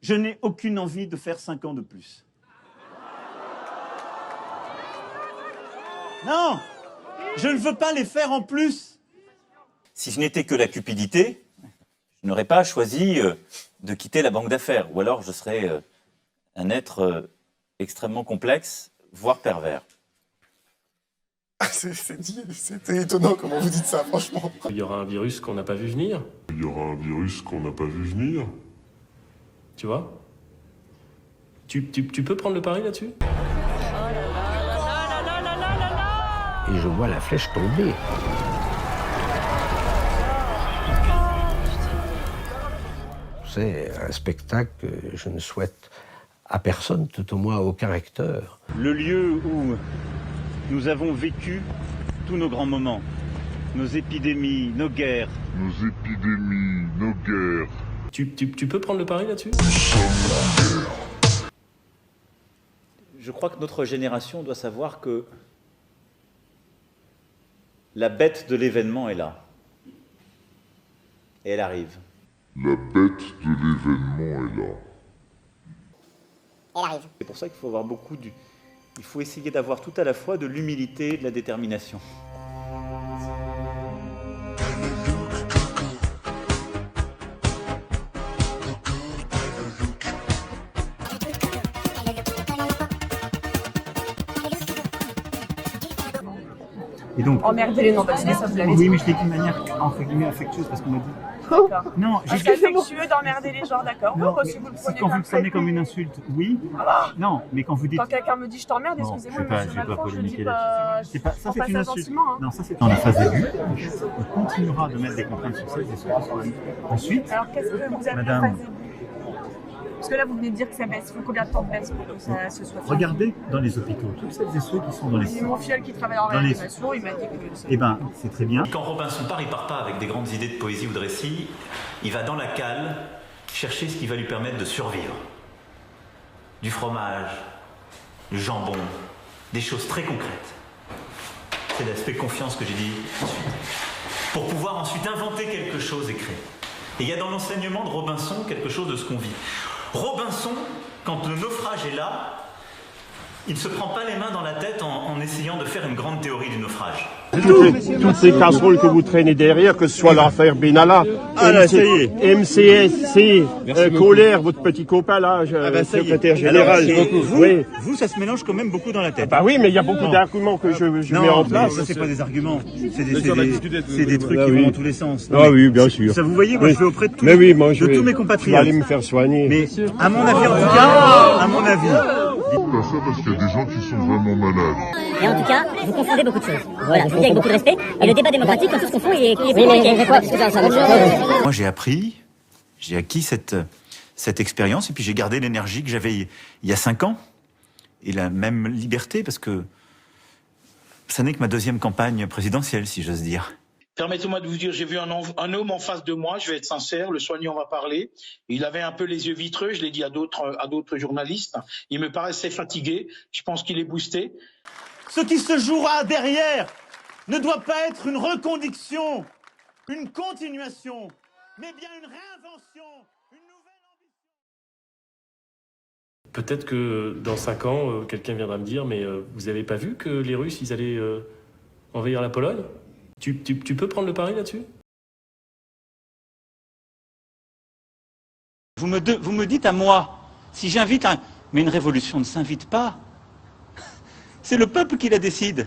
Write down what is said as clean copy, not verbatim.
Je n'ai aucune envie de faire 5 ans de plus. Non, je ne veux pas les faire en plus. Si je n'étais que la cupidité, je n'aurais pas choisi de quitter la banque d'affaires. Ou alors je serais un être extrêmement complexe, voire pervers. C'était étonnant comment vous dites ça, franchement. Il y aura un virus qu'on n'a pas vu venir. Il y aura un virus qu'on n'a pas vu venir. Tu vois? Tu peux prendre le pari là-dessus? Et je vois la flèche tomber. C'est un spectacle que je ne souhaite à personne, tout au moins à aucun acteur. Le lieu où nous avons vécu tous nos grands moments, nos épidémies, nos guerres. Nos épidémies, nos guerres. Tu peux prendre le pari là-dessus? Je crois que notre génération doit savoir que la bête de l'événement est là. Et elle arrive. La bête de l'événement est là. Elle arrive. C'est pour ça qu'il faut avoir il faut essayer d'avoir tout à la fois de l'humilité et de la détermination. Et donc, emmerder les non-vaccinés, ça vous l'avez dit. oui, mais je l'ai dit de manière entre guillemets affectueuse parce qu'on m'a dit. D'accord. Non, C'est affectueux d'emmerder les gens, d'accord. Non, Pourquoi si vous le si prenez quand vous le prenez comme une insulte, oui. Non, mais quand vous dites. Quand quelqu'un me dit je t'emmerde, excusez-moi, monsieur Malfond, je dis pas. C'est pas, ça, on c'est passe une ça insulte. gentiment, hein. Non, ça c'est dans la phase début. On continuera de mettre des contraintes sur celles et ceux qui sont là. Ensuite, Alors qu'est-ce que vous avez Madame. en phase début? Parce que là, vous venez de dire que ça baisse. Il faut combien de temps de baisse pour que ça se soit fait? regardez dans les hôpitaux, toutes celles et ceux qui sont dans les. C'est mon filleul qui travaille en Dans les- réanimation, il m'a dit que... Eh ben, c'est très bien. Quand Robinson part, il part pas avec des grandes idées de poésie ou de récit. Il va dans la cale chercher ce qui va lui permettre de survivre. Du fromage, du jambon, des choses très concrètes. C'est l'aspect confiance que j'ai dit ensuite. Pour pouvoir ensuite inventer quelque chose et créer. Et il y a dans l'enseignement de Robinson quelque chose de ce qu'on vit. Robinson, quand le naufrage est là, il ne se prend pas les mains dans la tête en essayant de faire une grande théorie du naufrage. Toutes ces casseroles que vous traînez derrière, que ce soit l'affaire Benalla, MCSC, Colère, votre petit copain là, secrétaire général. Oui. Vous, ça se mélange quand même beaucoup dans la tête. Bah oui, mais il y a beaucoup d'arguments que je mets en place. Ça, c'est pas des arguments. C'est des trucs qui vont dans tous les sens. Ah oui, bien sûr. Ça, vous voyez, moi, je vais auprès de tous, Mais oui, moi, de tous mes je vais compatriotes. aller me faire soigner. Mais à mon avis, en tout cas, à mon avis. Dites pas ça parce qu'il y a des gens qui sont vraiment malades. Et en tout cas, vous confondez beaucoup de choses. Voilà, je vous dis avec beaucoup de respect. Et le débat démocratique, quand tout se confond, il est Moi, j'ai acquis cette expérience et puis j'ai gardé l'énergie que j'avais il y a 5 ans et la même liberté parce que ça n'est que ma 2e campagne présidentielle, si j'ose dire. Permettez-moi de vous dire, j'ai vu un homme en face de moi, je vais être sincère, le soignant va parler. Il avait un peu les yeux vitreux, je l'ai dit à d'autres journalistes. Il me paraissait fatigué, je pense qu'il est boosté. Ce qui se jouera derrière ne doit pas être une reconduction, une continuation, mais bien une réinvention, une nouvelle ambition. Peut-être que dans 5 ans, quelqu'un viendra me dire, mais vous n'avez pas vu que les Russes, ils allaient envahir la Pologne? Tu peux prendre le pari là-dessus? Vous me dites à moi, si j'invite un... Mais une révolution ne s'invite pas. C'est le peuple qui la décide.